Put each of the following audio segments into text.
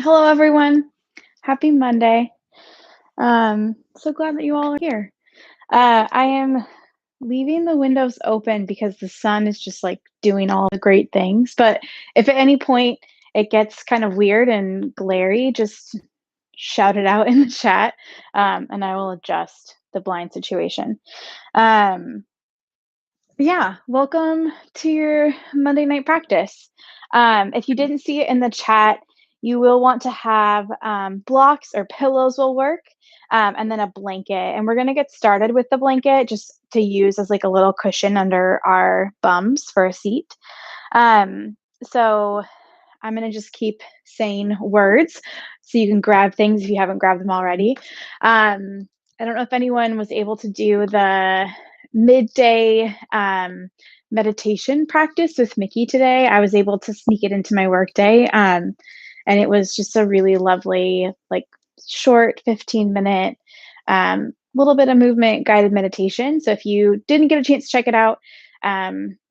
Hello, everyone. Happy Monday. So glad that you all are here. I am leaving the windows open because the sun is just like doing all the great things. But if at any point it gets kind of weird and glary, just shout it out in the chat, and I will adjust the blind situation. Um, yeah, welcome to your Monday night practice. If you didn't see it in the chat, you will want to have blocks or pillows will work, and then a blanket. And we're going to get started with the blanket just to use as like a little cushion under our bums for a seat. So I'm going to just keep saying words so you can grab things if you haven't grabbed them already. I don't know if anyone was able to do the midday meditation practice with Mickey today. I was able to sneak it into my workday. And it was just a really lovely, like short 15-minute, little bit of movement guided meditation. So if you didn't get a chance to check it out,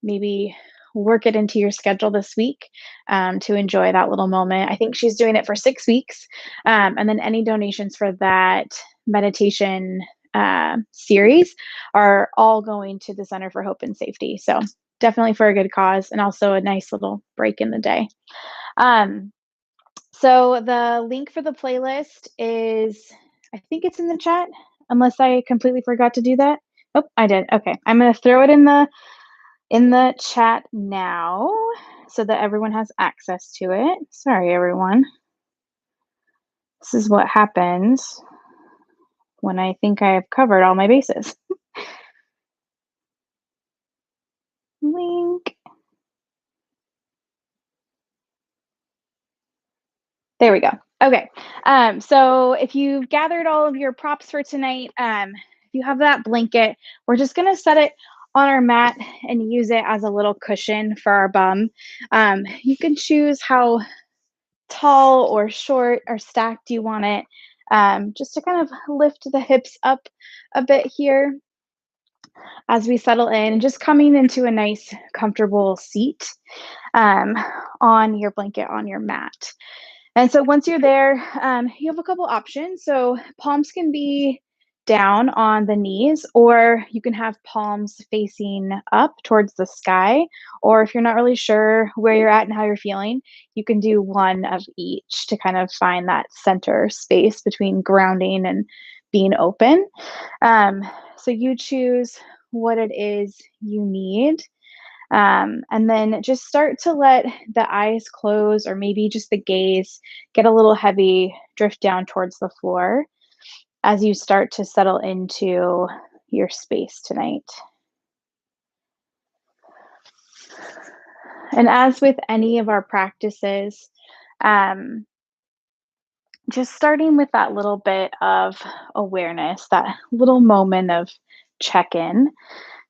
maybe work it into your schedule this week to enjoy that little moment. I think she's doing it for 6 weeks. And then any donations for that meditation series are all going to the Center for Hope and Safety. So definitely for a good cause and also a nice little break in the day. So the link for the playlist is, I think it's in the chat, unless I completely forgot to do that. Oh, I did. Okay. I'm going to throw it in the chat now so that everyone has access to it. Sorry, everyone. This is what happens when I think I have covered all my bases. Link. There we go. Okay. So if you've gathered all of your props for tonight, if you have that blanket, we're just going to set it on our mat and use it as a little cushion for our bum. You can choose how tall or short or stacked you want it, just to kind of lift the hips up a bit here as we settle in and just coming into a nice comfortable seat um, on your blanket on your mat. And so once you're there, you have a couple options. So palms can be down on the knees, or you can have palms facing up towards the sky. Or if you're not really sure where you're at and how you're feeling, you can do one of each to kind of find that center space between grounding and being open. So you choose what it is you need. And then just start to let the eyes close or maybe just the gaze get a little heavy, drift down towards the floor as you start to settle into your space tonight. And as with any of our practices, just starting with that little bit of awareness, that little moment of check in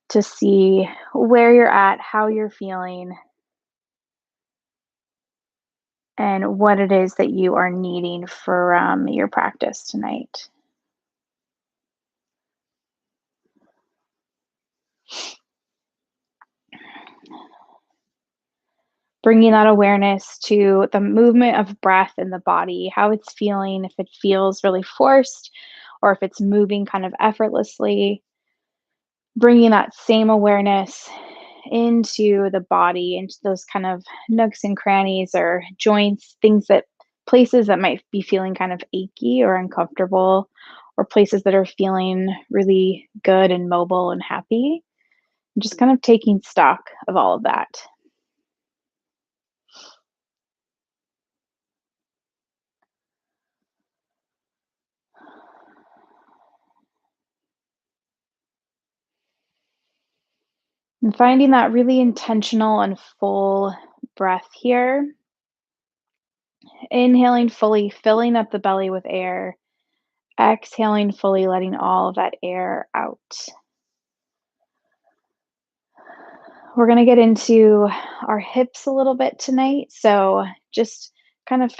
to see where you're at, how you're feeling, and what it is that you are needing from your practice tonight. Bringing that awareness to the movement of breath in the body, how it's feeling, if it feels really forced or if it's moving kind of effortlessly. Bringing that same awareness into the body, into those kind of nooks and crannies or joints, places that might be feeling kind of achy or uncomfortable, or places that are feeling really good and mobile and happy. Just kind of taking stock of all of that. And finding that really intentional and full breath here. Inhaling fully, filling up the belly with air. Exhaling fully, letting all of that air out. We're going to get into our hips a little bit tonight. So just kind of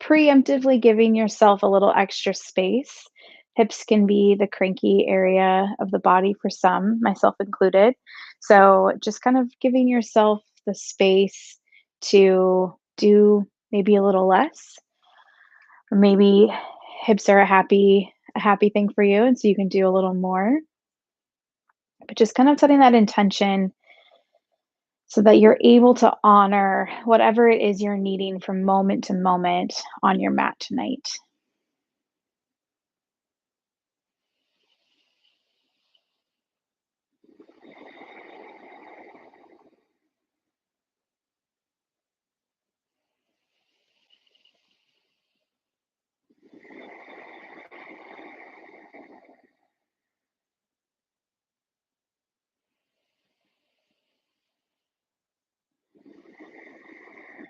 preemptively giving yourself a little extra space. Hips can be the cranky area of the body for some, myself included. So just kind of giving yourself the space to do maybe a little less. Or maybe hips are a happy thing for you, and so you can do a little more. But just kind of setting that intention so that you're able to honor whatever it is you're needing from moment to moment on your mat tonight.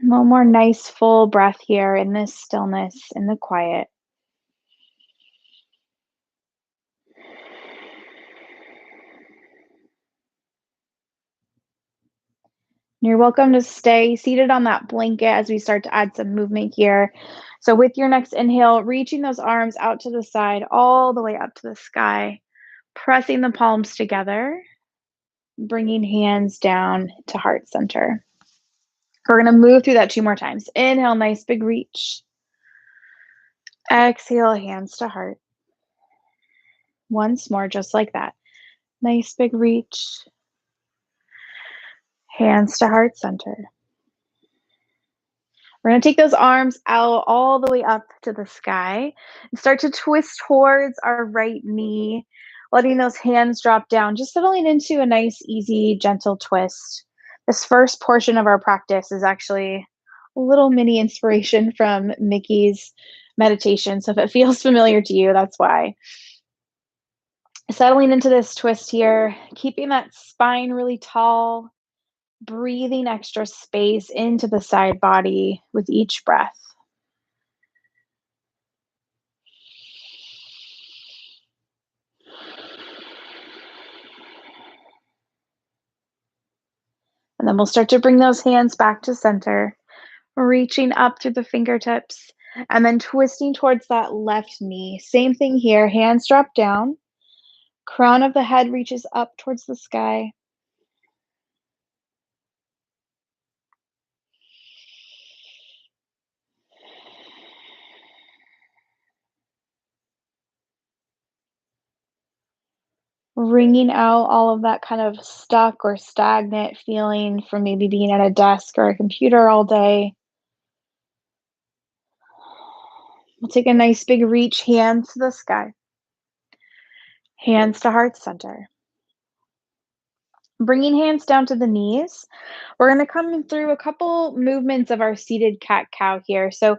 One more nice full breath here in this stillness, in the quiet. You're welcome to stay seated on that blanket as we start to add some movement here. So, with your next inhale, reaching those arms out to the side, all the way up to the sky, pressing the palms together, bringing hands down to heart center. We're going to move through that two more times. Inhale, nice big reach. Exhale, hands to heart. Once more, just like that. Nice big reach. Hands to heart center. We're going to take those arms out all the way up to the sky and start to twist towards our right knee, letting those hands drop down, just settling into a nice, easy, gentle twist. This first portion of our practice is actually a little mini inspiration from Mickey's meditation. So if it feels familiar to you, that's why. Settling into this twist here, keeping that spine really tall, breathing extra space into the side body with each breath. And then we'll start to bring those hands back to center, reaching up through the fingertips, and then twisting towards that left knee. Same thing here, hands drop down, crown of the head reaches up towards the sky. Wringing out all of that kind of stuck or stagnant feeling from maybe being at a desk or a computer all day. We'll take a nice big reach, hands to the sky, hands to heart center. Bringing hands down to the knees, we're going to come through a couple movements of our seated cat-cow here. So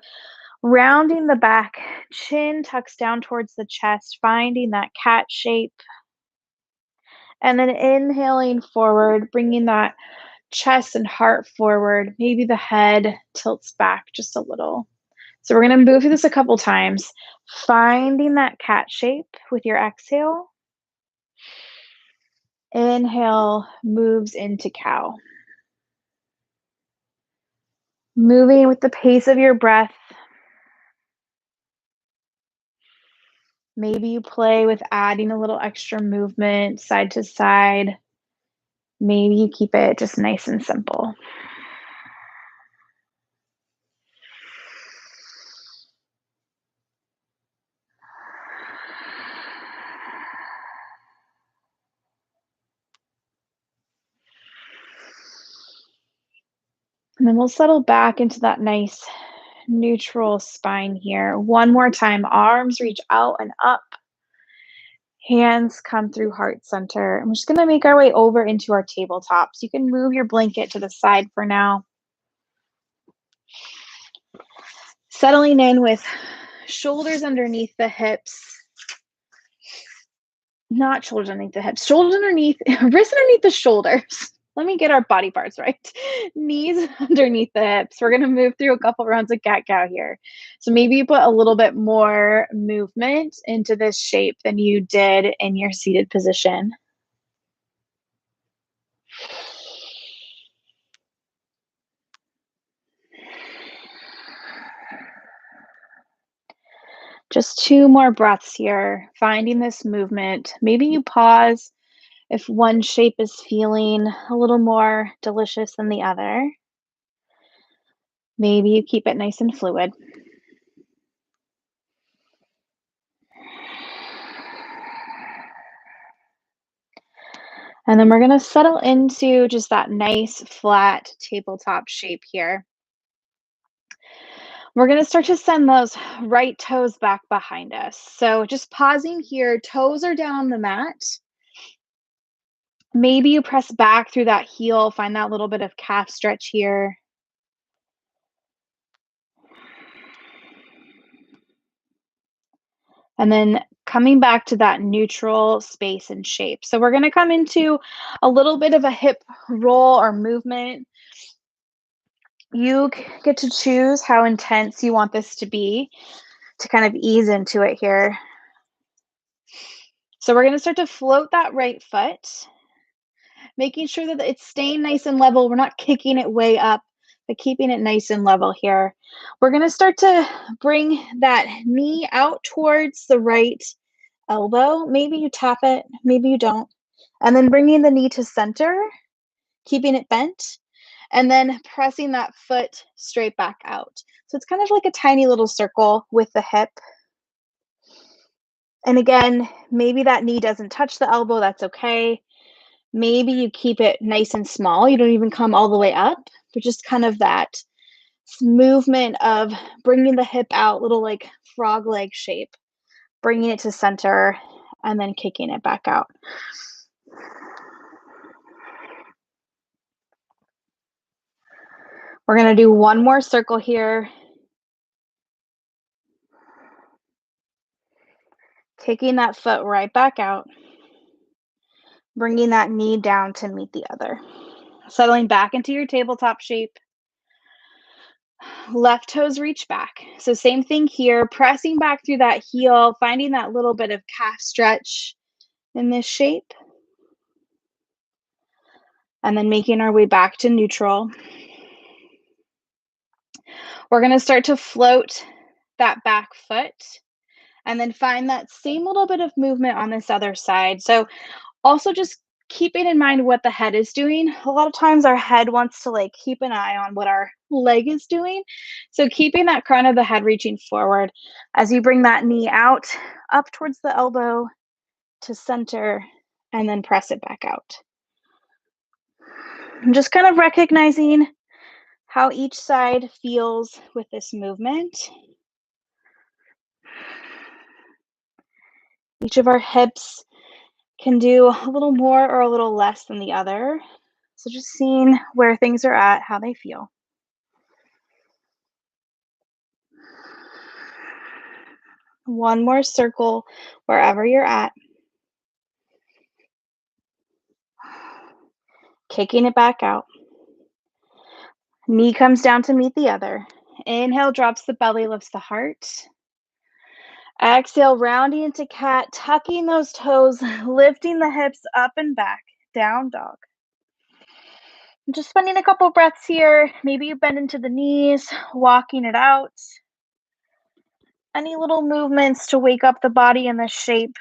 rounding the back, chin tucks down towards the chest, finding that cat shape. And then inhaling forward, bringing that chest and heart forward. Maybe the head tilts back just a little. So we're going to move through this a couple times, finding that cat shape with your exhale. Inhale moves into cow. Moving with the pace of your breath. Maybe you play with adding a little extra movement side to side. Maybe you keep it just nice and simple. And then we'll settle back into that nice neutral spine here. One more time, arms reach out and up. Hands come through heart center. And we're just gonna make our way over into our tabletop. So you can move your blanket to the side for now. Settling in with shoulders underneath the hips. Not shoulders underneath the hips, shoulders underneath, wrists underneath the shoulders. Let me get our body parts right. Knees underneath the hips. We're going to move through a couple rounds of cat cow here. So maybe you put a little bit more movement into this shape than you did in your seated position. Just two more breaths here, finding this movement. Maybe you pause if one shape is feeling a little more delicious than the other. Maybe you keep it nice and fluid. And then we're going to settle into just that nice flat tabletop shape here. We're going to start to send those right toes back behind us. So just pausing here, toes are down on the mat. Maybe you press back through that heel, find that little bit of calf stretch here. And then coming back to that neutral space and shape. So we're going to come into a little bit of a hip roll or movement. You get to choose how intense you want this to be to kind of ease into it here. So we're going to start to float that right foot, making sure that it's staying nice and level. We're not kicking it way up, but keeping it nice and level here. We're going to start to bring that knee out towards the right elbow. Maybe you tap it, maybe you don't. And then bringing the knee to center, keeping it bent, and then pressing that foot straight back out. So it's kind of like a tiny little circle with the hip. And again, maybe that knee doesn't touch the elbow, that's okay. Maybe you keep it nice and small. You don't even come all the way up, but just kind of that movement of bringing the hip out, little like frog leg shape, bringing it to center, and then kicking it back out. We're going to do one more circle here. Kicking that foot right back out. Bringing that knee down to meet the other. Settling back into your tabletop shape. Left toes reach back. So same thing here, pressing back through that heel, finding that little bit of calf stretch in this shape. And then making our way back to neutral. We're going to start to float that back foot and then find that same little bit of movement on this other side. So also just keeping in mind what the head is doing. A lot of times our head wants to like keep an eye on what our leg is doing. So keeping that crown of the head reaching forward as you bring that knee out, up towards the elbow to center, and then press it back out. I'm just kind of recognizing how each side feels with this movement. Each of our hips can do a little more or a little less than the other. So just seeing where things are at, how they feel. One more circle wherever you're at. Kicking it back out. Knee comes down to meet the other. Inhale, drops the belly, lifts the heart. Exhale, rounding into cat, tucking those toes, lifting the hips up and back, down dog. Just spending a couple breaths here. Maybe you bend into the knees, walking it out. Any little movements to wake up the body in this shape.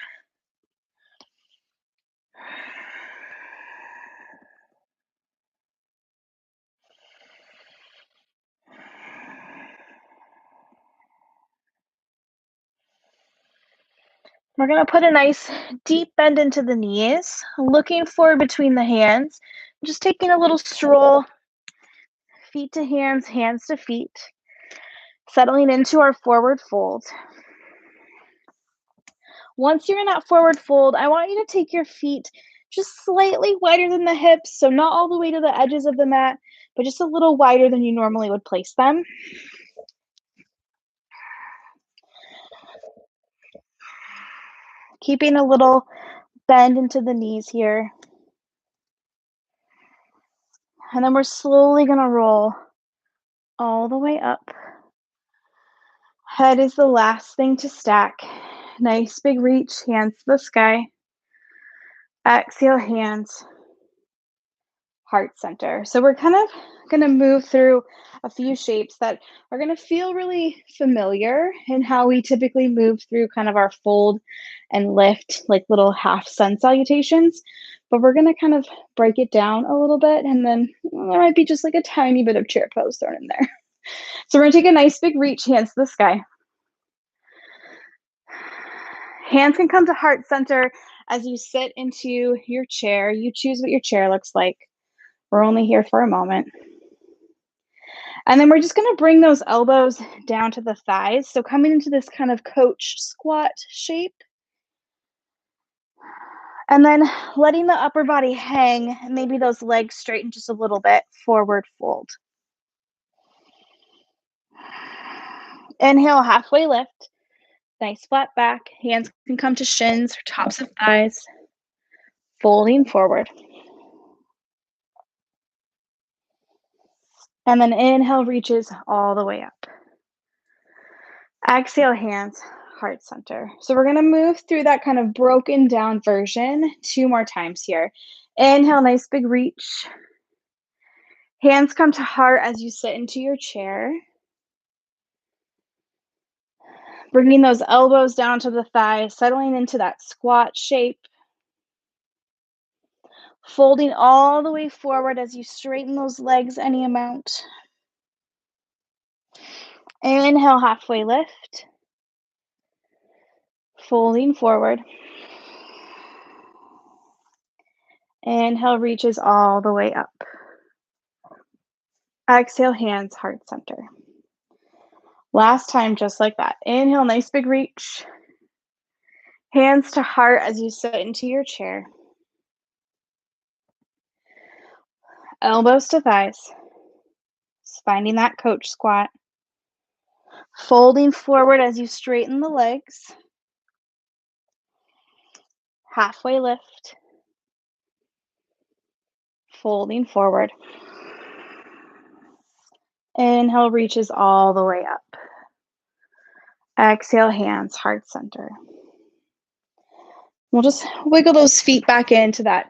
We're going to put a nice deep bend into the knees, looking forward between the hands, just taking a little stroll, feet to hands, hands to feet, settling into our forward fold. Once you're in that forward fold, I want you to take your feet just slightly wider than the hips, so not all the way to the edges of the mat, but just a little wider than you normally would place them. Keeping a little bend into the knees here. And then we're slowly going to roll all the way up. Head is the last thing to stack. Nice big reach, hands to the sky. Exhale, hands, heart center. So we're kind of going to move through a few shapes that are going to feel really familiar in how we typically move through kind of our fold and lift, like little half sun salutations. But we're going to kind of break it down a little bit, and then there might be just like a tiny bit of chair pose thrown in there. So we're going to take a nice big reach, hands to the sky. Hands can come to heart center, as you sit into your chair. You choose what your chair looks like. We're only here for a moment. And then we're just going to bring those elbows down to the thighs. So coming into this kind of coach squat shape. And then letting the upper body hang, maybe those legs straighten just a little bit, forward fold. Inhale, halfway lift. Nice flat back. Hands can come to shins or tops of thighs. Folding forward. And then inhale, reaches all the way up. Exhale, hands, heart center. So we're going to move through that kind of broken down version 2 more times here. Inhale, nice big reach. Hands come to heart as you sit into your chair. Bringing those elbows down to the thighs, settling into that squat shape. Folding all the way forward as you straighten those legs any amount. Inhale, halfway lift. Folding forward. Inhale, reaches all the way up. Exhale, hands, heart center. Last time, just like that. Inhale, nice big reach. Hands to heart as you sit into your chair. Elbows to thighs. Finding that coach squat. Folding forward as you straighten the legs. Halfway lift. Folding forward. Inhale, reaches all the way up. Exhale, hands, heart center. We'll just wiggle those feet back into that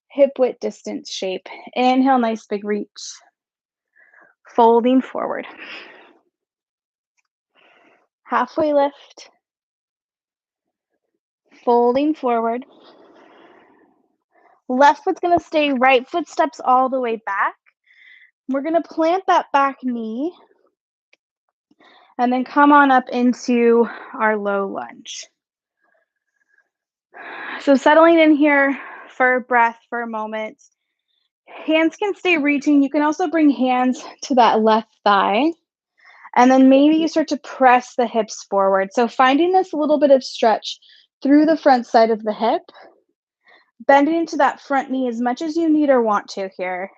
hip width distance shape. Inhale, nice big reach. Folding forward. Halfway lift. Folding forward. Left foot's going to stay, right foot steps all the way back. We're going to plant that back knee and then come on up into our low lunge. So settling in here for a breath for a moment. Hands can stay reaching. You can also bring hands to that left thigh. And then maybe you start to press the hips forward. So finding this little bit of stretch through the front side of the hip. Bending into that front knee as much as you need or want to here.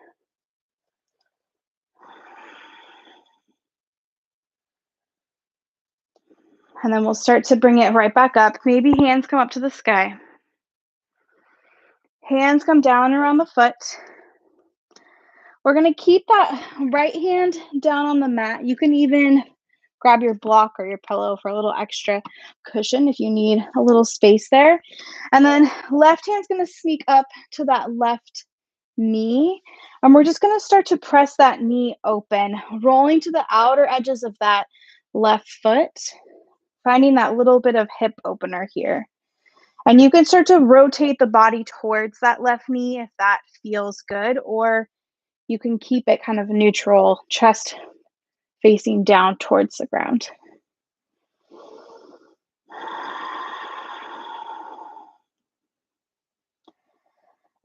And then we'll start to bring it right back up. Maybe hands come up to the sky. Hands come down around the foot. We're going to keep that right hand down on the mat. You can even grab your block or your pillow for a little extra cushion if you need a little space there. And then left hand's going to sneak up to that left knee. And we're just going to start to press that knee open, rolling to the outer edges of that left foot, finding that little bit of hip opener here. And you can start to rotate the body towards that left knee if that feels good, or you can keep it kind of neutral, chest facing down towards the ground.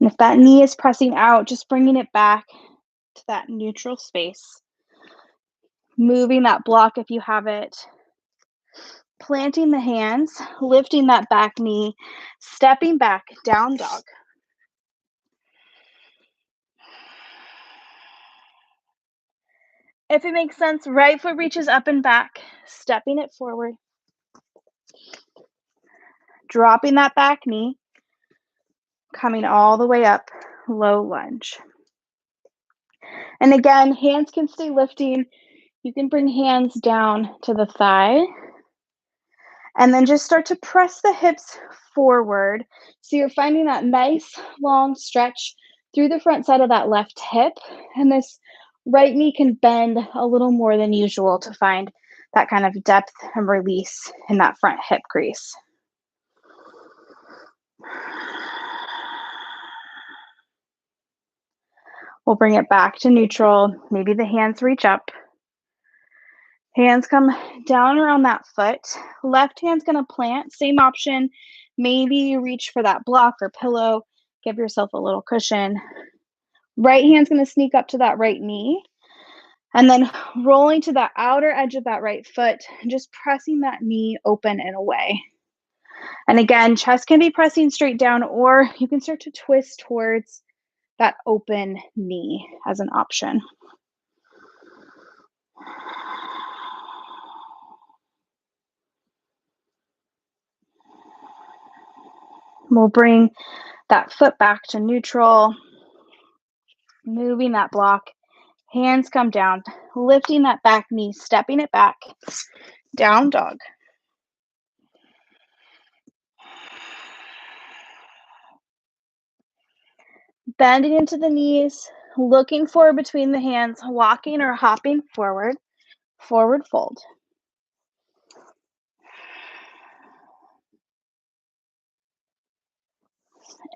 And if that knee is pressing out, just bringing it back to that neutral space. Moving that block if you have it. Planting the hands, lifting that back knee, stepping back, down dog. If it makes sense, right foot reaches up and back, stepping it forward. Dropping that back knee, coming all the way up, low lunge. And again, hands can stay lifting. You can bring hands down to the thigh. And then just start to press the hips forward. So you're finding that nice long stretch through the front side of that left hip. And this right knee can bend a little more than usual to find that kind of depth and release in that front hip crease. We'll bring it back to neutral. Maybe the hands reach up. Hands come down around that foot. Left hand's going to plant. Same option. Maybe you reach for that block or pillow, give yourself a little cushion. Right hand's gonna sneak up to that right knee, and then rolling to the outer edge of that right foot, and just pressing that knee open and away. And again, chest can be pressing straight down, or you can start to twist towards that open knee as an option. We'll bring that foot back to neutral, moving that block. Hands come down, lifting that back knee, stepping it back, down dog. Bending into the knees, looking forward between the hands, walking or hopping forward, forward fold.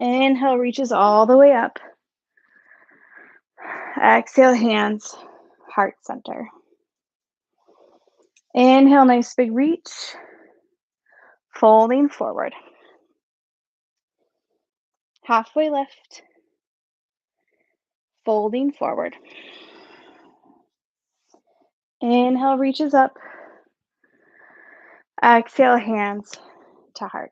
Inhale, reaches all the way up. Exhale, hands, heart center. Inhale, nice big reach. Folding forward. Halfway lift. Folding forward. Inhale, reaches up. Exhale, hands to heart.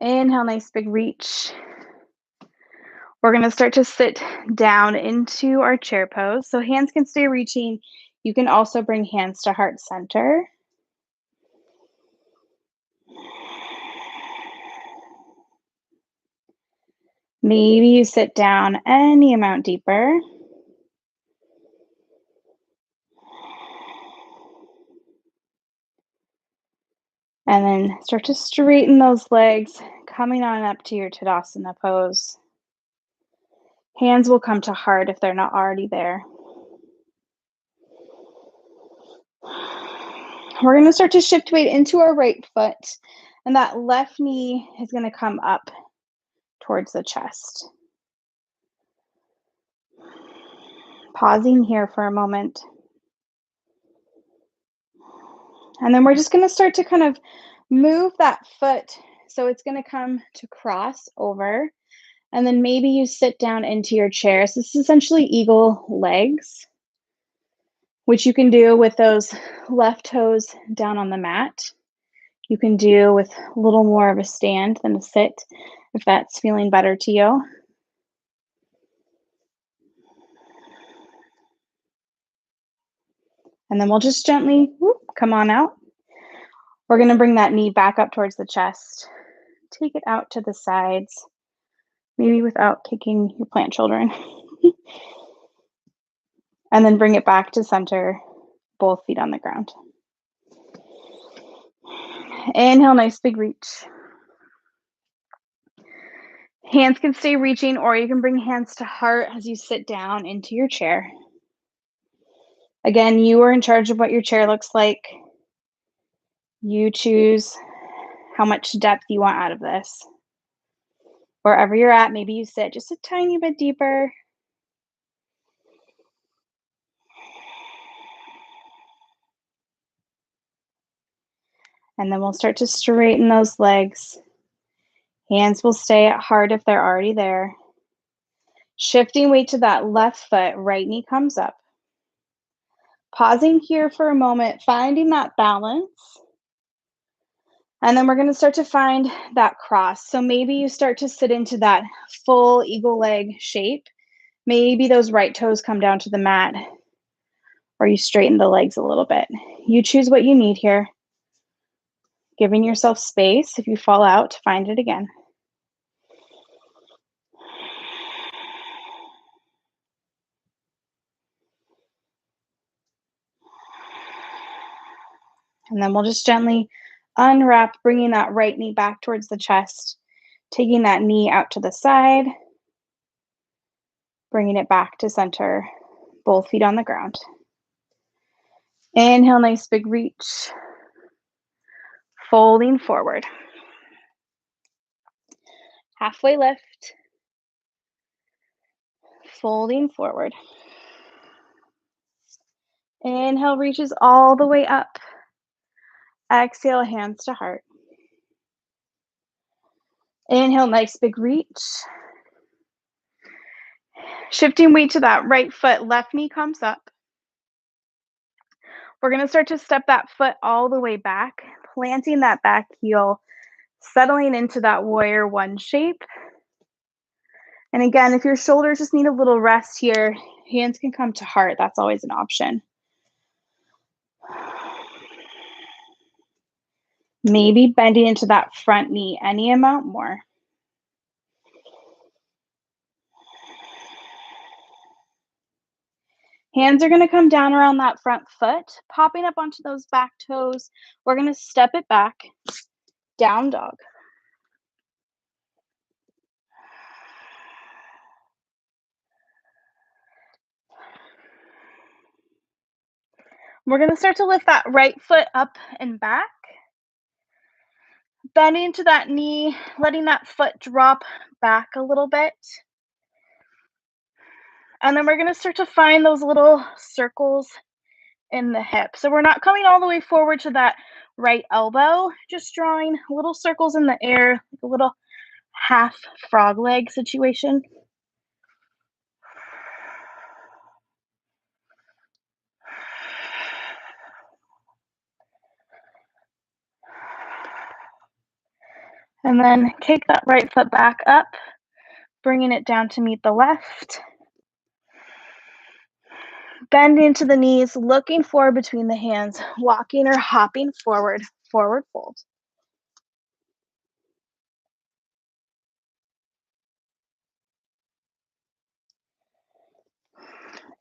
Inhale, nice big reach. We're going to start to sit down into our chair pose. So hands can stay reaching. You can also bring hands to heart center. Maybe you sit down any amount deeper. And then start to straighten those legs, coming on up to your Tadasana pose. Hands will come to heart if they're not already there. We're going to start to shift weight into our right foot, and that left knee is going to come up towards the chest. Pausing here for a moment. And then we're just going to start to kind of move that foot so it's going to come to cross over. And then maybe you sit down into your chair. So this is essentially eagle legs, which you can do with those left toes down on the mat. You can do with a little more of a stand than a sit, if that's feeling better to you. And then we'll just gently come on out. We're going to bring that knee back up towards the chest. Take it out to the sides, maybe without kicking your plant children. And then bring it back to center, both feet on the ground. Inhale, nice big reach. Hands can stay reaching, or you can bring hands to heart as you sit down into your chair. Again, you are in charge of what your chair looks like. You choose how much depth you want out of this. Wherever you're at, maybe you sit just a tiny bit deeper. And then we'll start to straighten those legs. Hands will stay at heart if they're already there. Shifting weight to that left foot, right knee comes up. Pausing here for a moment, finding that balance. And then we're going to start to find that cross. So maybe you start to sit into that full eagle leg shape. Maybe those right toes come down to the mat, or you straighten the legs a little bit. You choose what you need here. Giving yourself space if you fall out to find it again. And then we'll just gently unwrap, bringing that right knee back towards the chest, taking that knee out to the side, bringing it back to center, both feet on the ground. Inhale, nice big reach. Folding forward. Halfway lift. Folding forward. Inhale, reaches all the way up. Exhale, hands to heart. Inhale, nice big reach. Shifting weight to that right foot, left knee comes up. We're going to start to step that foot all the way back, planting that back heel, settling into that warrior one shape. And again, if your shoulders just need a little rest here, hands can come to heart. That's always an option. Maybe bending into that front knee any amount more. Hands are going to come down around that front foot, popping up onto those back toes. We're going to step it back, down dog. We're going to start to lift that right foot up and back. Bending into that knee, letting that foot drop back a little bit. And then we're going to start to find those little circles in the hip. So we're not coming all the way forward to that right elbow, just drawing little circles in the air, like a little half frog leg situation. And then kick that right foot back up, bringing it down to meet the left. Bend into the knees, looking forward between the hands, walking or hopping forward, forward fold.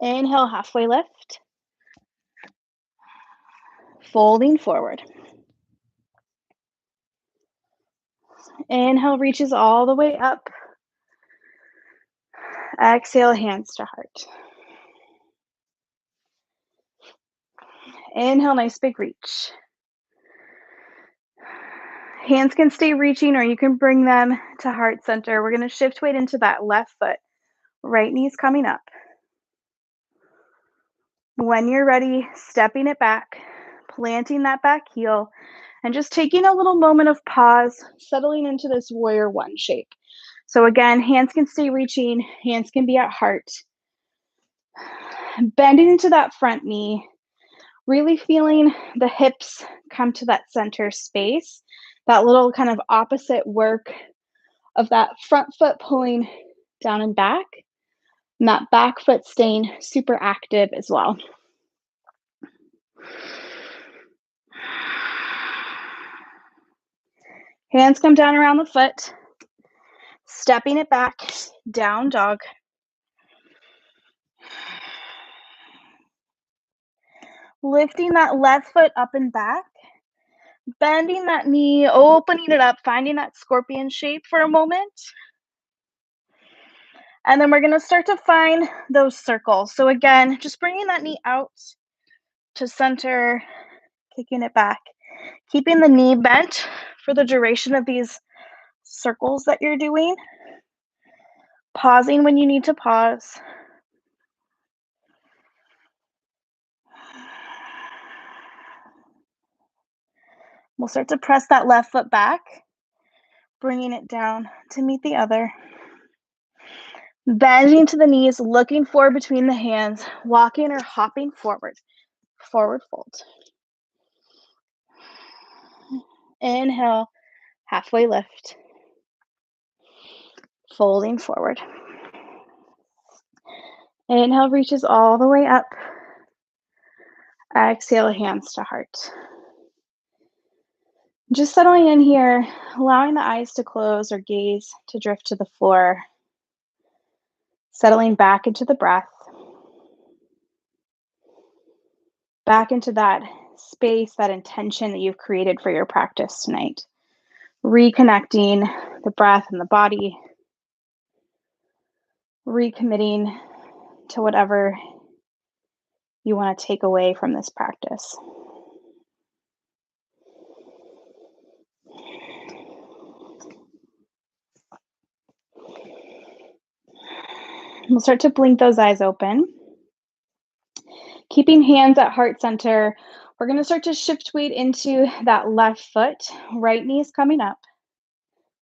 Inhale, halfway lift. Folding forward. Inhale, reaches all the way up. Exhale, hands to heart. Inhale, nice big reach. Hands can stay reaching or you can bring them to heart center. We're going to shift weight into that left foot. Right knee's coming up. When you're ready, stepping it back, planting that back heel, and just taking a little moment of pause, settling into this warrior one shape. So again, hands can stay reaching, hands can be at heart. Bending into that front knee, really feeling the hips come to that center space, that little kind of opposite work of that front foot pulling down and back, and that back foot staying super active as well. Hands come down around the foot, stepping it back, down dog. Lifting that left foot up and back, bending that knee, opening it up, finding that scorpion shape for a moment. And then we're going to start to find those circles. So again, just bringing that knee out to center, kicking it back, keeping the knee bent for the duration of these circles that you're doing. Pausing when you need to pause. We'll start to press that left foot back, bringing it down to meet the other. Bending to the knees, looking forward between the hands, walking or hopping forward, forward fold. Inhale, halfway lift. Folding forward. Inhale, reaches all the way up. Exhale, hands to heart. Just settling in here, allowing the eyes to close or gaze to drift to the floor. Settling back into the breath. Back into that space, that intention that you've created for your practice tonight. Reconnecting the breath and the body. Recommitting to whatever you want to take away from this practice. We'll start to blink those eyes open. Keeping hands at heart center, we're going to start to shift weight into that left foot. Right knee is coming up.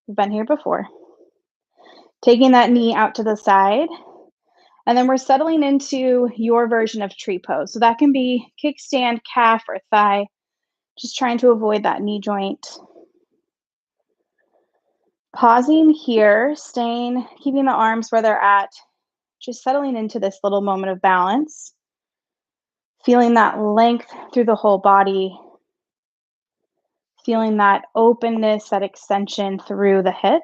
We've been here before. Taking that knee out to the side. And then we're settling into your version of tree pose. So that can be kickstand, calf, or thigh. Just trying to avoid that knee joint. Pausing here, staying, keeping the arms where they're at. Just settling into this little moment of balance. Feeling that length through the whole body. Feeling that openness, that extension through the hip.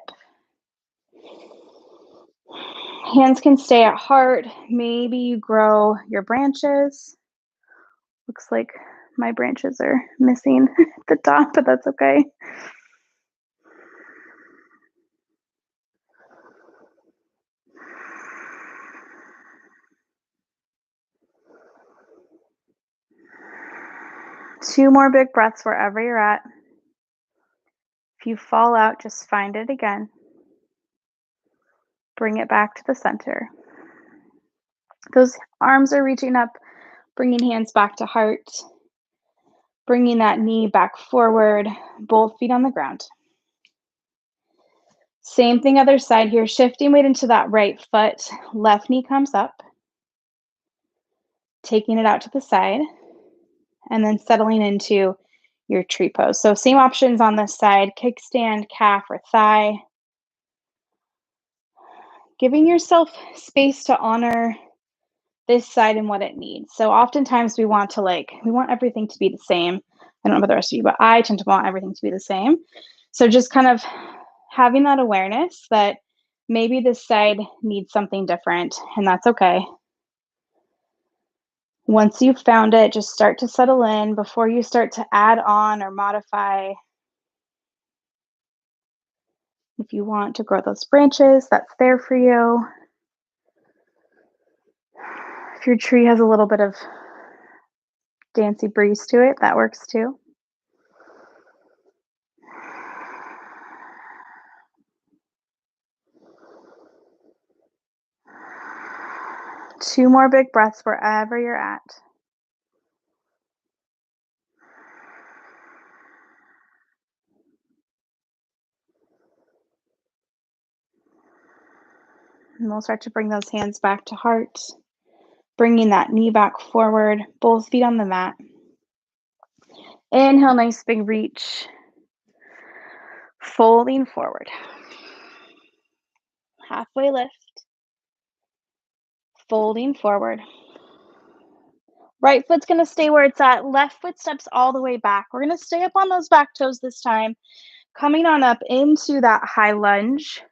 Hands can stay at heart. Maybe you grow your branches. Looks like my branches are missing at the top, but that's okay. Two more big breaths wherever you're at. If you fall out, just find it again. Bring it back to the center. Those arms are reaching up, bringing hands back to heart. Bringing that knee back forward, both feet on the ground. Same thing other side here, shifting weight into that right foot. Left knee comes up. Taking it out to the side. And then settling into your tree pose. So same options on this side, kickstand, calf, or thigh. Giving yourself space to honor this side and what it needs. So oftentimes we want everything to be the same. I don't know about the rest of you, but I tend to want everything to be the same. So just kind of having that awareness that maybe this side needs something different, and that's okay. Once you've found it, just start to settle in before you start to add on or modify. If you want to grow those branches, that's there for you. If your tree has a little bit of dancy breeze to it, that works too. Two more big breaths wherever you're at. And we'll start to bring those hands back to heart, bringing that knee back forward, both feet on the mat. Inhale, nice big reach. Folding forward. Halfway lift. Folding forward. Right foot's going to stay where it's at. Left foot steps all the way back. We're going to stay up on those back toes this time. Coming on up into that high lunge.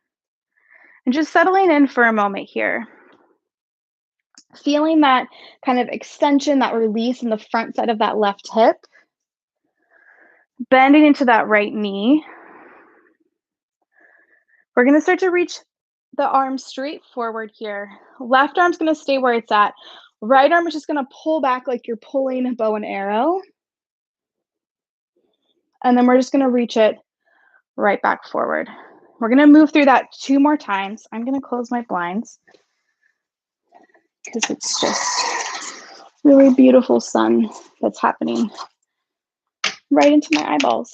And just settling in for a moment here. Feeling that kind of extension, that release in the front side of that left hip. Bending into that right knee. We're going to start to reach the arm straight forward here. Left arm's going to stay where it's at. Right arm is just going to pull back like you're pulling a bow and arrow. And then we're just going to reach it right back forward. We're going to move through that 2 more times. I'm going to close my blinds because it's just really beautiful sun that's happening right into my eyeballs.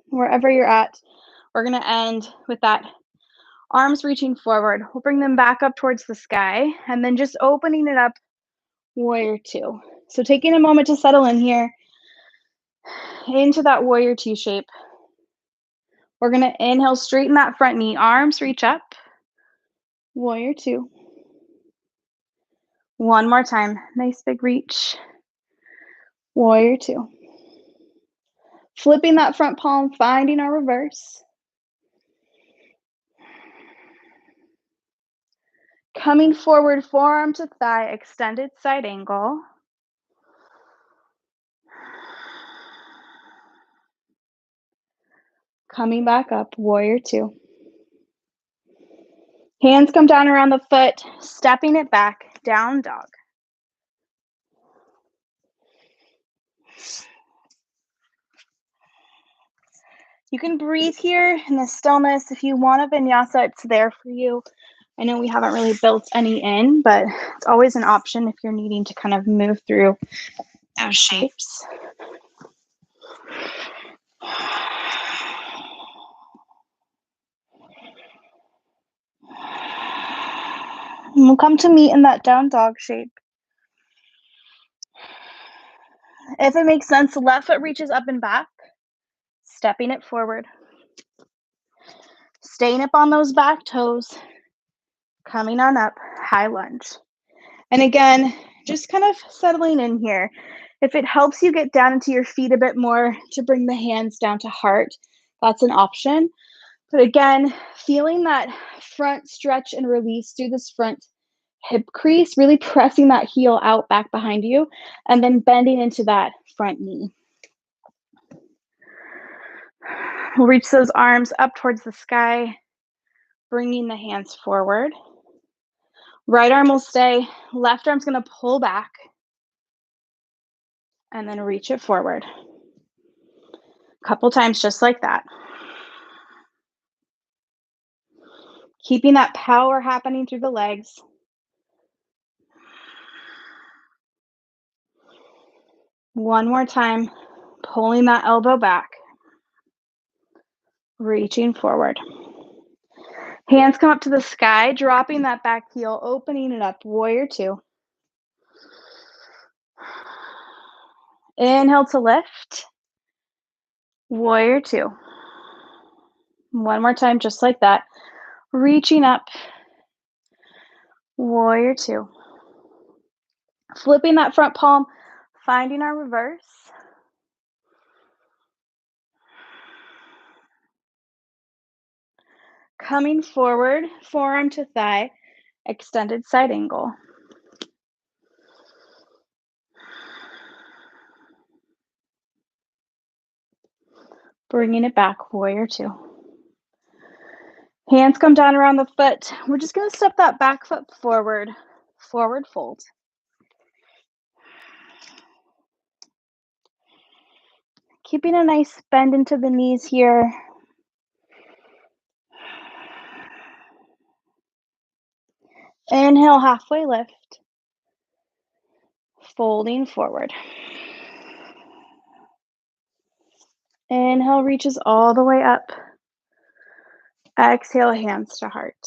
Wherever you're at, we're going to end with that arms reaching forward. We'll bring them back up towards the sky and then just opening it up, warrior 2. So taking a moment to settle in here into that warrior 2 shape. We're going to inhale, straighten that front knee, arms reach up, warrior 2. One more time, nice big reach, warrior 2. Flipping that front palm, finding our reverse. Coming forward, forearm to thigh, extended side angle. Coming back up, warrior 2. Hands come down around the foot, stepping it back, down dog. You can breathe here in the stillness. If you want a vinyasa, it's there for you. I know we haven't really built any in, but it's always an option if you're needing to kind of move through those shapes. And we'll come to meet in that down dog shape. If it makes sense, the left foot reaches up and back, stepping it forward. Staying up on those back toes, coming on up, high lunge. And again, just kind of settling in here. If it helps you get down into your feet a bit more to bring the hands down to heart, that's an option. But again, feeling that front stretch and release through this front hip crease, really pressing that heel out back behind you, and then bending into that front knee. We'll reach those arms up towards the sky, bringing the hands forward. Right arm will stay, left arm's gonna pull back, and then reach it forward. A couple times just like that. Keeping that power happening through the legs. One more time, pulling that elbow back, reaching forward. Hands come up to the sky, dropping that back heel, opening it up, warrior two. Inhale to lift, warrior two. One more time, just like that. Reaching up, warrior two. Flipping that front palm, finding our reverse. Coming forward, forearm to thigh, extended side angle. Bringing it back, warrior two. Hands come down around the foot. We're just gonna step that back foot forward, forward fold. Keeping a nice bend into the knees here. Inhale, halfway lift. Folding forward. Inhale, reaches all the way up. Exhale, hands to heart.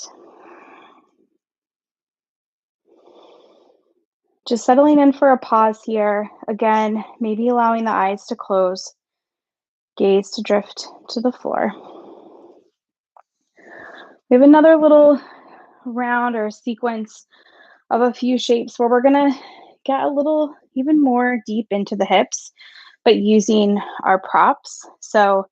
Just settling in for a pause here. Again, maybe allowing the eyes to close, gaze to drift to the floor. We have another little round or sequence of a few shapes where we're gonna get a little even more deep into the hips, but using our props. So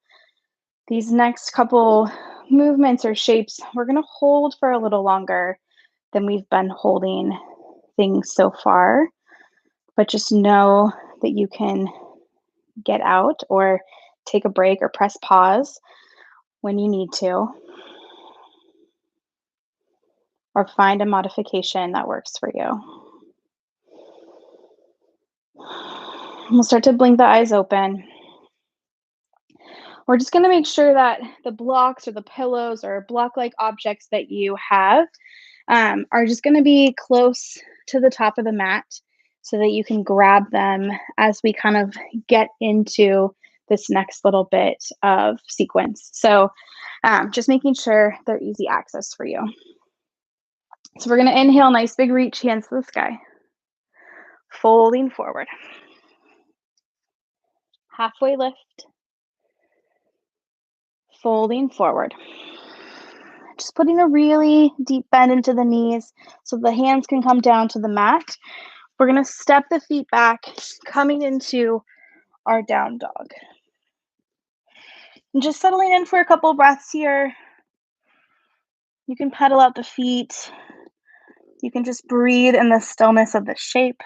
these next couple movements or shapes, we're gonna hold for a little longer than we've been holding things so far, but just know that you can get out or take a break or press pause when you need to, or find a modification that works for you. We'll start to blink the eyes open. We're just gonna make sure that the blocks or the pillows or block-like objects that you have are just gonna be close to the top of the mat so that you can grab them as we kind of get into this next little bit of sequence. So just making sure they're easy access for you. So we're gonna inhale, nice big reach, hands to the sky. Folding forward. Halfway lift. Folding forward. Just putting a really deep bend into the knees so the hands can come down to the mat. We're gonna step the feet back, coming into our down dog. And just settling in for a couple breaths here. You can pedal out the feet. You can just breathe in the stillness of the shape.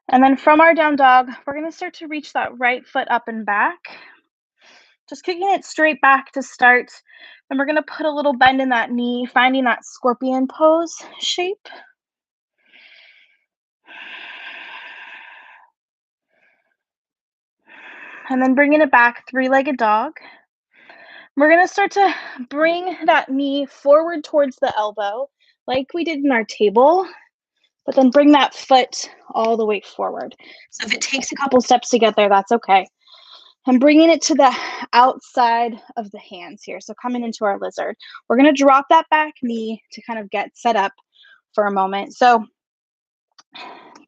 And then from our down dog, we're gonna start to reach that right foot up and back. Just kicking it straight back to start. And we're gonna put a little bend in that knee, finding that scorpion pose shape. And then bringing it back, three-legged dog. We're gonna start to bring that knee forward towards the elbow, like we did in our table, but then bring that foot all the way forward. So if it takes a couple steps to get there, that's okay. I'm bringing it to the outside of the hands here. So coming into our lizard, we're gonna drop that back knee to kind of get set up for a moment. So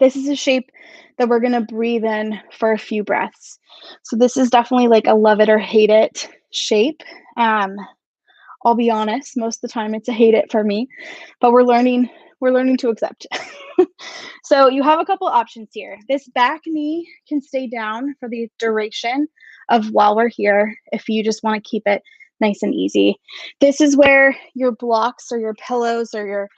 this is a shape that we're gonna breathe in for a few breaths. So this is definitely like a love it or hate it shape. I'll be honest, most of the time it's a hate it for me, but we're learning to accept. So you have a couple options here. This back knee can stay down for the duration of while we're here if you just want to keep it nice and easy. This is where your blocks or your pillows or your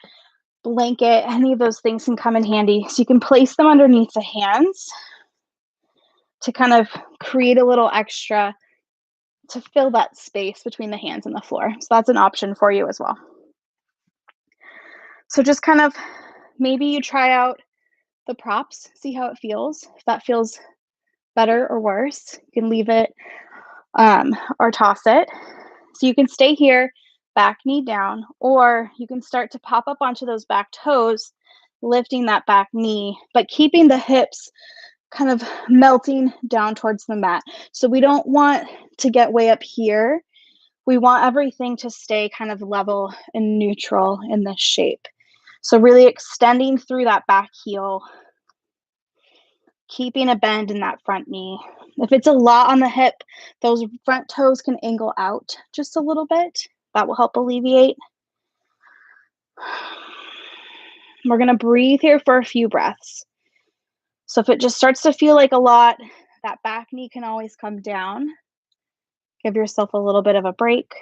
blanket, any of those things can come in handy. So you can place them underneath the hands to kind of create a little extra to fill that space between the hands and the floor. So that's an option for you as well. So just kind of maybe you try out the props, see how it feels. If that feels better or worse, you can leave it or toss it. So you can stay here, back knee down, or you can start to pop up onto those back toes, lifting that back knee, but keeping the hips kind of melting down towards the mat. So we don't want to get way up here. We want everything to stay kind of level and neutral in this shape. So really extending through that back heel, keeping a bend in that front knee. If it's a lot on the hip, those front toes can angle out just a little bit. That will help alleviate. We're going to breathe here for a few breaths. So if it just starts to feel like a lot, that back knee can always come down. Give yourself a little bit of a break.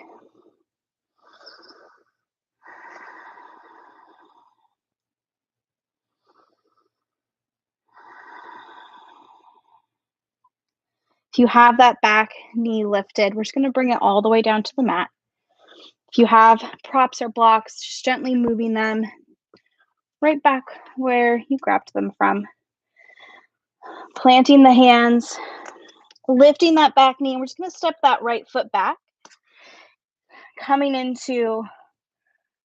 If you have that back knee lifted, we're just going to bring it all the way down to the mat. If you have props or blocks, just gently moving them right back where you grabbed them from. Planting the hands, lifting that back knee. We're just going to step that right foot back, coming into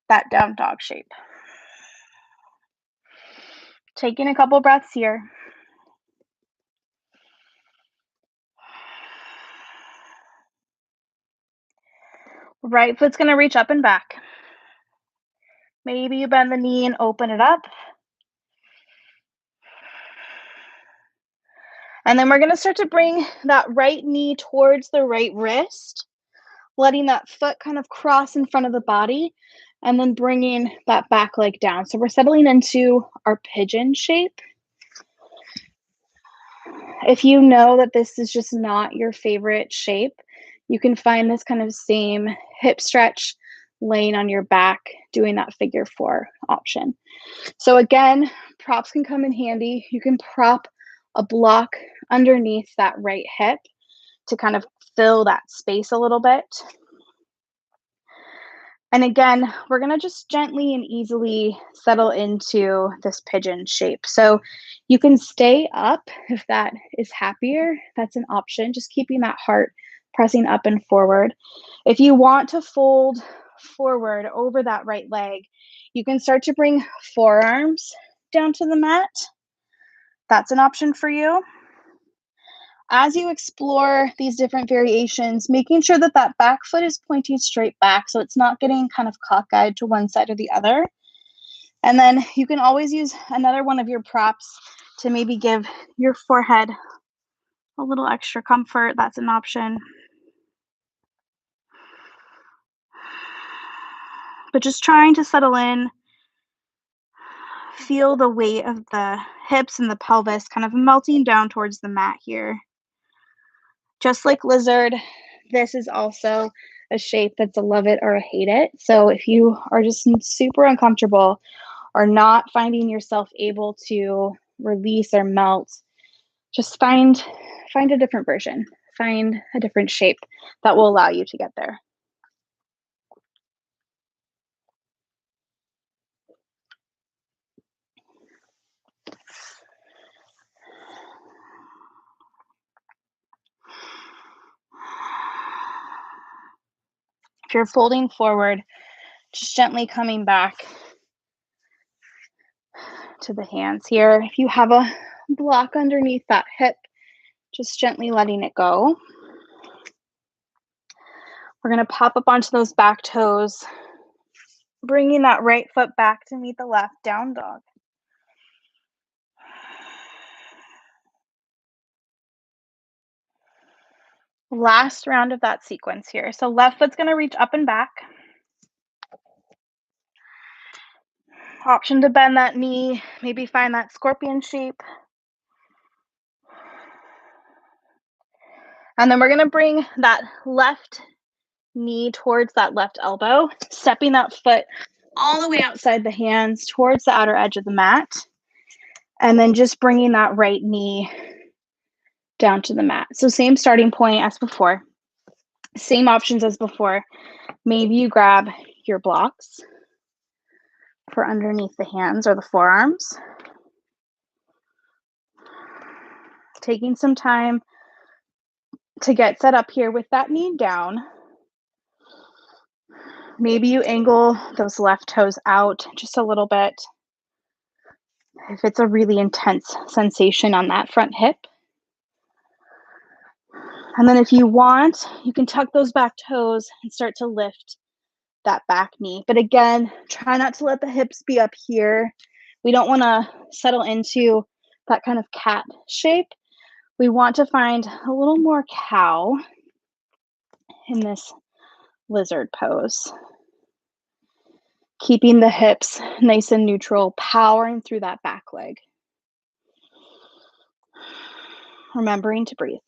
that down dog shape. Taking a couple breaths here. Right foot's going to reach up and back. Maybe you bend the knee and open it up. And then we're going to start to bring that right knee towards the right wrist, letting that foot kind of cross in front of the body, and then bringing that back leg down. So we're settling into our pigeon shape. If you know that this is just not your favorite shape, you can find this kind of same hip stretch laying on your back, doing that figure four option. So again, props can come in handy. You can prop a block underneath that right hip to kind of fill that space a little bit. And again, we're going to just gently and easily settle into this pigeon shape. So you can stay up if that is happier. That's an option, just keeping that heart pressing up and forward. If you want to fold forward over that right leg, you can start to bring forearms down to the mat. That's an option for you. As you explore these different variations, making sure that that back foot is pointing straight back so it's not getting kind of cockeyed to one side or the other. And then you can always use another one of your props to maybe give your forehead a little extra comfort. That's an option. But just trying to settle in, feel the weight of the hips and the pelvis kind of melting down towards the mat here. Just like lizard, this is also a shape that's a love it or a hate it. So if you are just super uncomfortable or not finding yourself able to release or melt, just find a different version, find a different shape that will allow you to get there. If you're folding forward, just gently coming back to the hands here. If you have a block underneath that hip, just gently letting it go. We're going to pop up onto those back toes, bringing that right foot back to meet the left, down dog. Last round of that sequence here. So left foot's going to reach up and back. Option to bend that knee, maybe find that scorpion shape. And then we're going to bring that left knee towards that left elbow, stepping that foot all the way outside the hands towards the outer edge of the mat. And then just bringing that right knee down to the mat. So same starting point as before, same options as before. Maybe you grab your blocks for underneath the hands or the forearms. Taking some time to get set up here with that knee down. Maybe you angle those left toes out just a little bit if it's a really intense sensation on that front hip. And then if you want, you can tuck those back toes and start to lift that back knee. But again, try not to let the hips be up here. We don't want to settle into that kind of cat shape. We want to find a little more cow in this lizard pose. Keeping the hips nice and neutral, powering through that back leg. Remembering to breathe.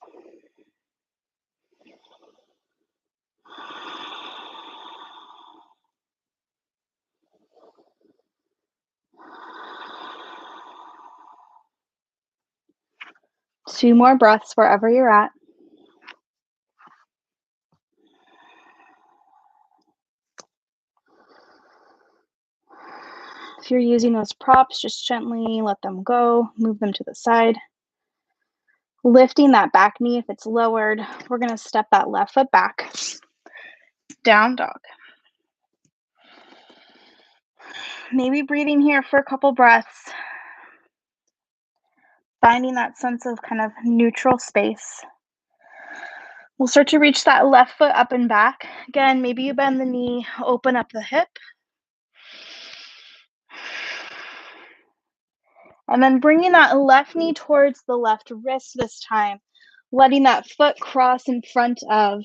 Two more breaths wherever you're at. If you're using those props, just gently let them go, move them to the side. Lifting that back knee if it's lowered. We're going to step that left foot back. Down dog. Maybe breathing here for a couple breaths. Finding that sense of kind of neutral space. We'll start to reach that left foot up and back. Again, maybe you bend the knee, open up the hip. And then bringing that left knee towards the left wrist this time. Letting that foot cross in front of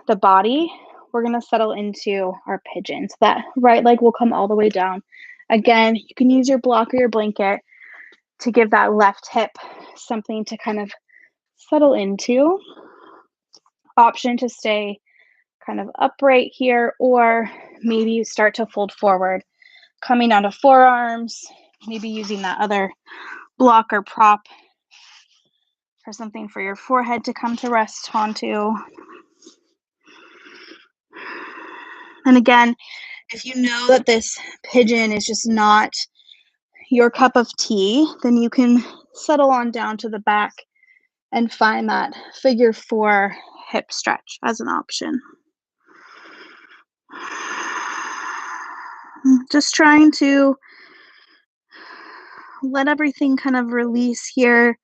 the body. We're going to settle into our pigeon. So that right leg will come all the way down. Again, you can use your block or your blanket to give that left hip something to kind of settle into. Option to stay kind of upright here, or maybe you start to fold forward, coming down to forearms, maybe using that other block or prop for something for your forehead to come to rest onto. And again, if you know that this pigeon is just not your cup of tea, then you can settle on down to the back and find that figure 4 hip stretch as an option. Just trying to let everything kind of release here.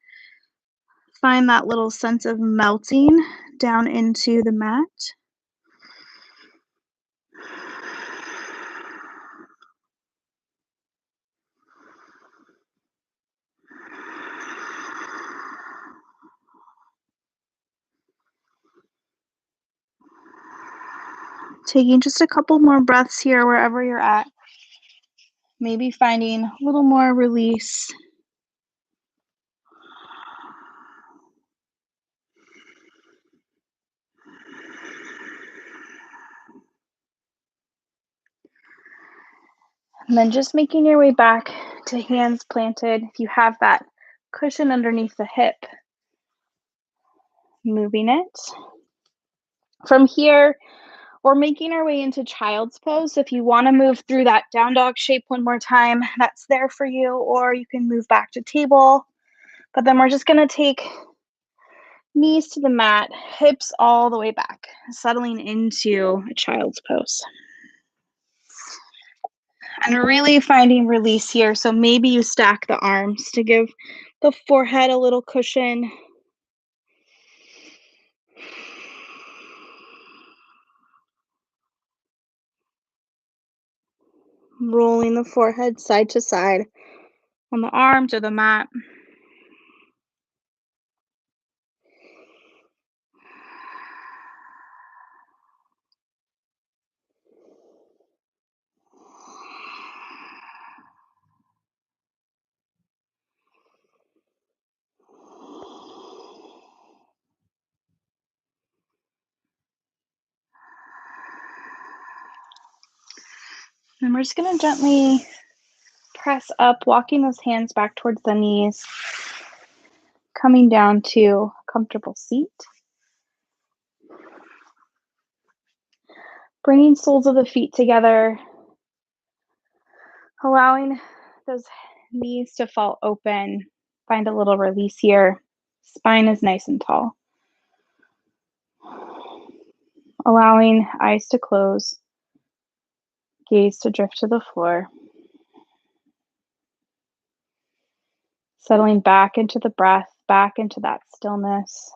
Find that little sense of melting down into the mat. Taking just a couple more breaths here wherever you're at. Maybe finding a little more release. And then just making your way back to hands planted. If you have that cushion underneath the hip, moving it. From here, we're making our way into child's pose. So if you want to move through that down dog shape one more time, that's there for you, or you can move back to table. But then we're just going to take Knees to the mat, hips all the way back, settling into a child's pose. And really finding release here. So maybe you stack the arms to give the forehead a little cushion. Rolling the forehead side to side on the arms or the mat. And we're just going to gently press up, walking those hands back towards the knees, coming down to a comfortable seat. Bringing soles of the feet together, allowing those knees to fall open. Find a little release here. Spine is nice and tall. Allowing eyes to close, gaze to drift to the floor. Settling back into the breath, back into that stillness.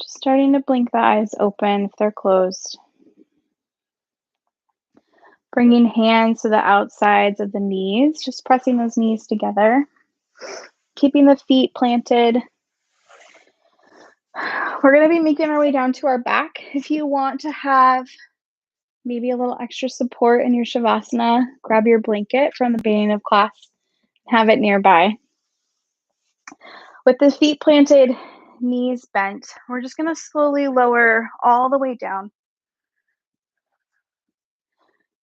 Just starting to blink the eyes open if they're closed. Bringing hands to the outsides of the knees, just pressing those knees together. Keeping the feet planted. We're going to be making our way down to our back. If you want to have maybe a little extra support in your Shavasana, grab your blanket from the beginning of class, have it nearby. With the feet planted, knees bent, we're just going to slowly lower all the way down.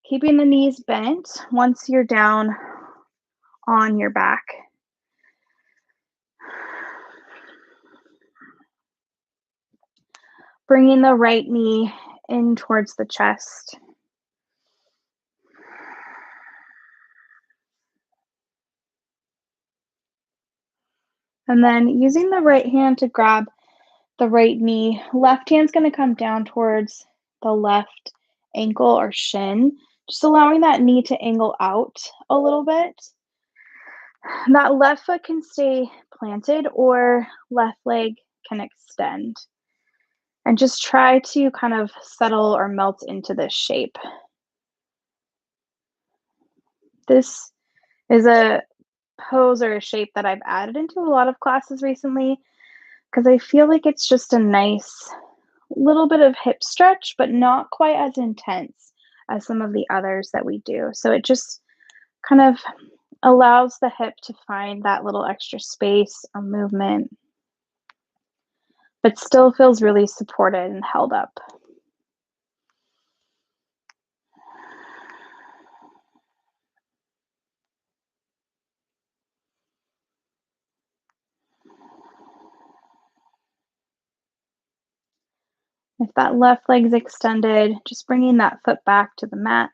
Keeping the knees bent once you're down on your back. Bringing the right knee in towards the chest. And then using the right hand to grab the right knee, left hand's going to come down towards the left ankle or shin, just allowing that knee to angle out a little bit. That left foot can stay planted or left leg can extend. And just try to kind of settle or melt into this shape. This is a pose or a shape that I've added into a lot of classes recently because I feel like it's just a nice little bit of hip stretch, but not quite as intense as some of the others that we do. So it just kind of allows the hip to find that little extra space or movement, but still feels really supported and held up. If that left leg's extended, just bringing that foot back to the mat,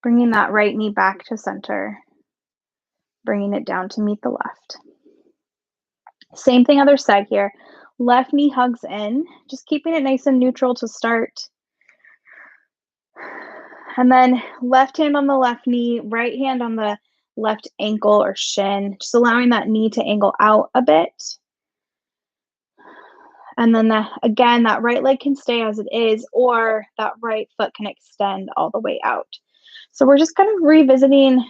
bringing that right knee back to center, bringing it down to meet the left. Same thing other side here. Left knee hugs in, just keeping it nice and neutral to start. And then left hand on the left knee, right hand on the left ankle or shin, just allowing that knee to angle out a bit. And then again, that right leg can stay as it is, or that right foot can extend all the way out. So we're just kind of revisiting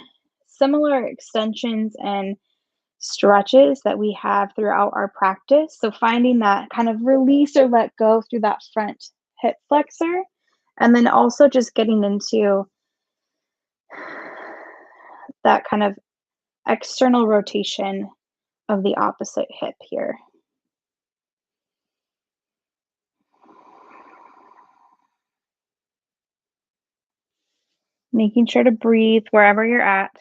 similar extensions and stretches that we have throughout our practice. So finding that kind of release or let go through that front hip flexor, and then also just getting into that kind of external rotation of the opposite hip here. Making sure to breathe wherever you're at.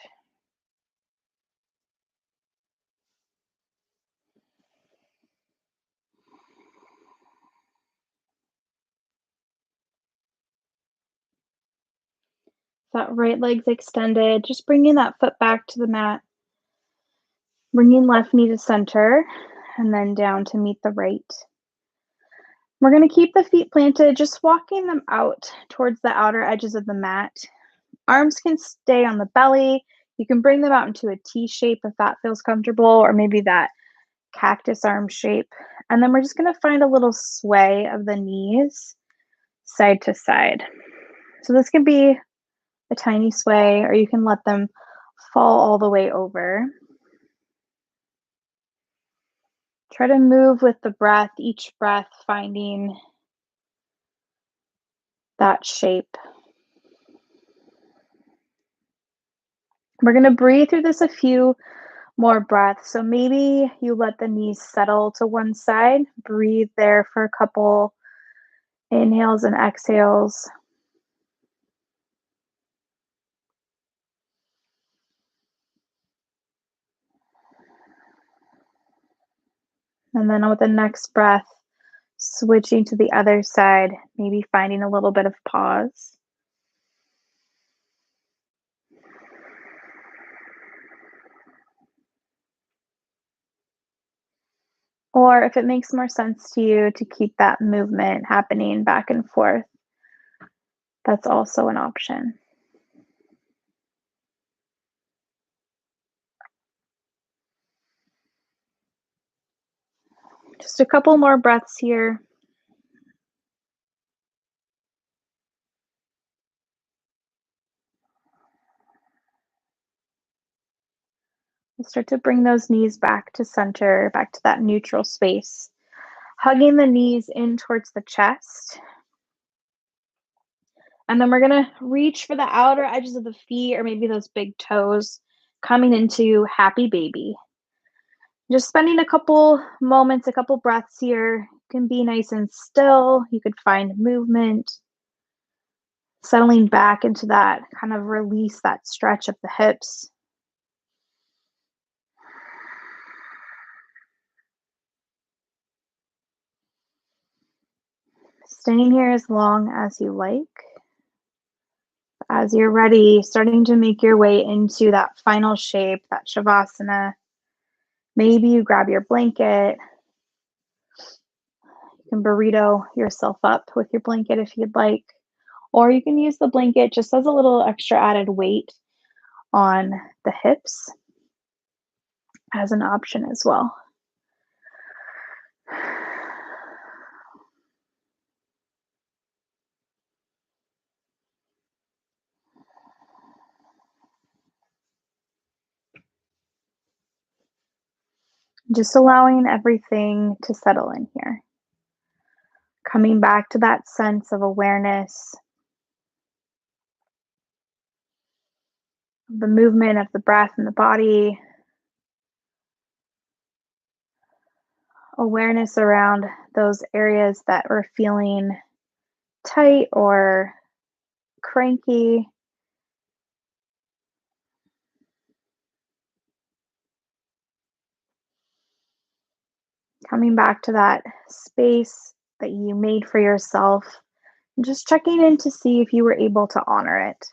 That right leg's extended. Just bringing that foot back to the mat. Bringing left knee to center and then down to meet the right. We're going to keep the feet planted, just walking them out towards the outer edges of the mat. Arms can stay on the belly. You can bring them out into a T shape if that feels comfortable, or maybe that cactus arm shape. And then we're just going to find a little sway of the knees side to side. So this can be a tiny sway, or you can let them fall all the way over. Try to move with the breath, each breath finding that shape. We're going to breathe through this a few more breaths. So maybe you let the knees settle to one side. Breathe there for a couple inhales and exhales. And then with the next breath, switching to the other side, maybe finding a little bit of pause. Or if it makes more sense to you to keep that movement happening back and forth, that's also an option. Just a couple more breaths here. We'll start to bring those knees back to center, back to that neutral space. Hugging the knees in towards the chest. And then we're going to reach for the outer edges of the feet, or maybe those big toes, coming into happy baby. Just spending a couple moments, a couple breaths here. You can be nice and still. You could find movement. Settling back into that kind of release, that stretch of the hips. Staying here as long as you like. As you're ready, starting to make your way into that final shape, that Shavasana. Maybe you grab your blanket. You can burrito yourself up with your blanket if you'd like. Or you can use the blanket just as a little extra added weight on the hips as an option as well. Just allowing everything to settle in here. Coming back to that sense of awareness, the movement of the breath and the body, awareness around those areas that we're feeling tight or cranky. Coming back to that space that you made for yourself, and just checking in to see if you were able to honor it.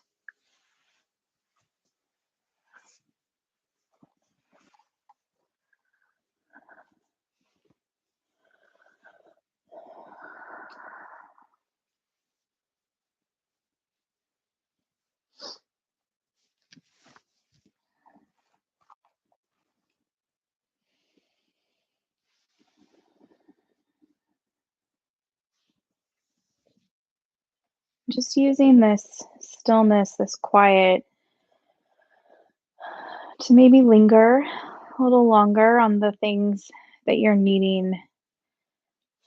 Just using this stillness, this quiet, to maybe linger a little longer on the things that you're needing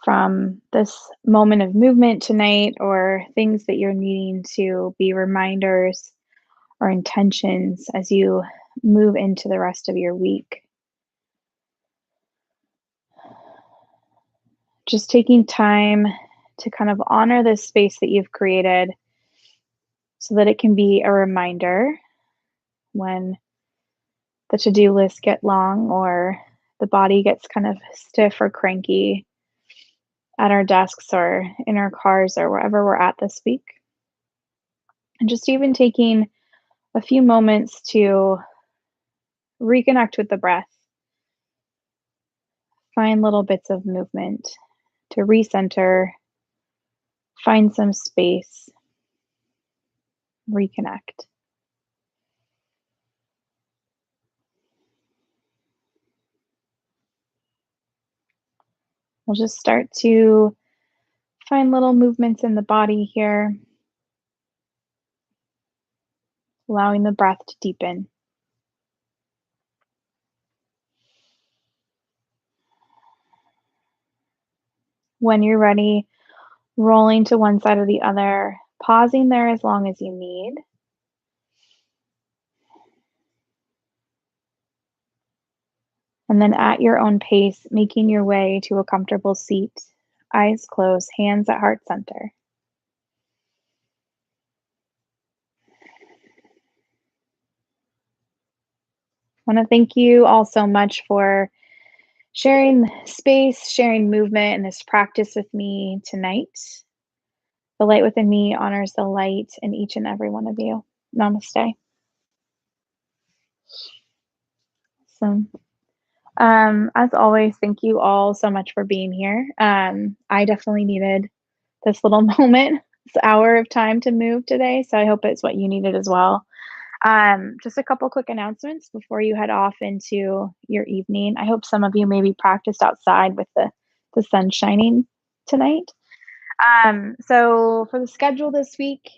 from this moment of movement tonight, or things that you're needing to be reminders or intentions as you move into the rest of your week. Just taking time to kind of honor this space that you've created, so that it can be a reminder when the to-do lists get long or the body gets kind of stiff or cranky at our desks or in our cars or wherever we're at this week. And just even taking a few moments to reconnect with the breath, find little bits of movement to recenter, find some space, reconnect. We'll just start to find little movements in the body here, allowing the breath to deepen. When you're ready, rolling to one side or the other, pausing there as long as you need. And then at your own pace, making your way to a comfortable seat, eyes closed, hands at heart center. I want to thank you all so much for sharing space, sharing movement, and this practice with me tonight. The light within me honors the light in each and every one of you. Namaste. So, as always, thank you all so much for being here. I definitely needed this little moment, this hour of time to move today. So I hope it's what you needed as well. Just a couple quick announcements before you head off into your evening. I hope some of you maybe practiced outside with the sun shining tonight. So for the schedule this week,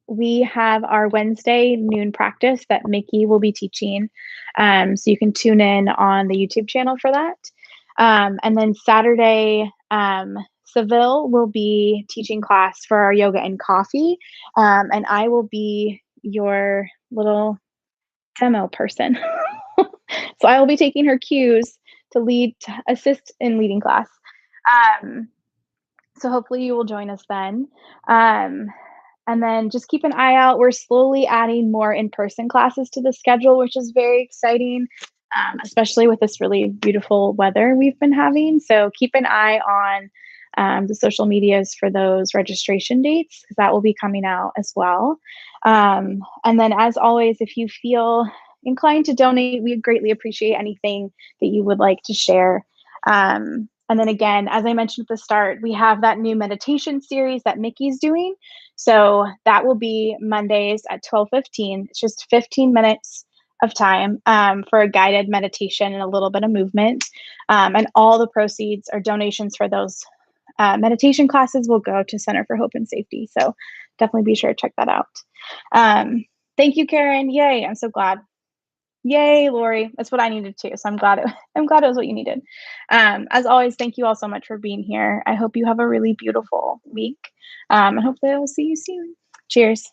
we have our Wednesday noon practice that Mickey will be teaching. So you can tune in on the YouTube channel for that. And then Saturday, Seville will be teaching class for our yoga and coffee. And I will be your little demo person. So I will be taking her cues to assist in leading class. So hopefully you will join us then. And then just keep an eye out. We're slowly adding more in-person classes to the schedule, which is very exciting, especially with this really beautiful weather we've been having. So keep an eye on the social medias for those registration dates, because that will be coming out as well. And then as always, if you feel inclined to donate, we greatly appreciate anything that you would like to share. And then again, as I mentioned at the start, we have that new meditation series that Mickey's doing. So that will be Mondays at 12:15. It's just 15 minutes of time for a guided meditation and a little bit of movement. And all the proceeds or donations for those meditation classes will go to Center for Hope and Safety. So definitely be sure to check that out. Thank you, Karen. Yay, I'm so glad. Yay, Lori. That's what I needed too. So I'm glad it was what you needed. As always, thank you all so much for being here. I hope you have a really beautiful week. I hope that I will see you soon. Cheers.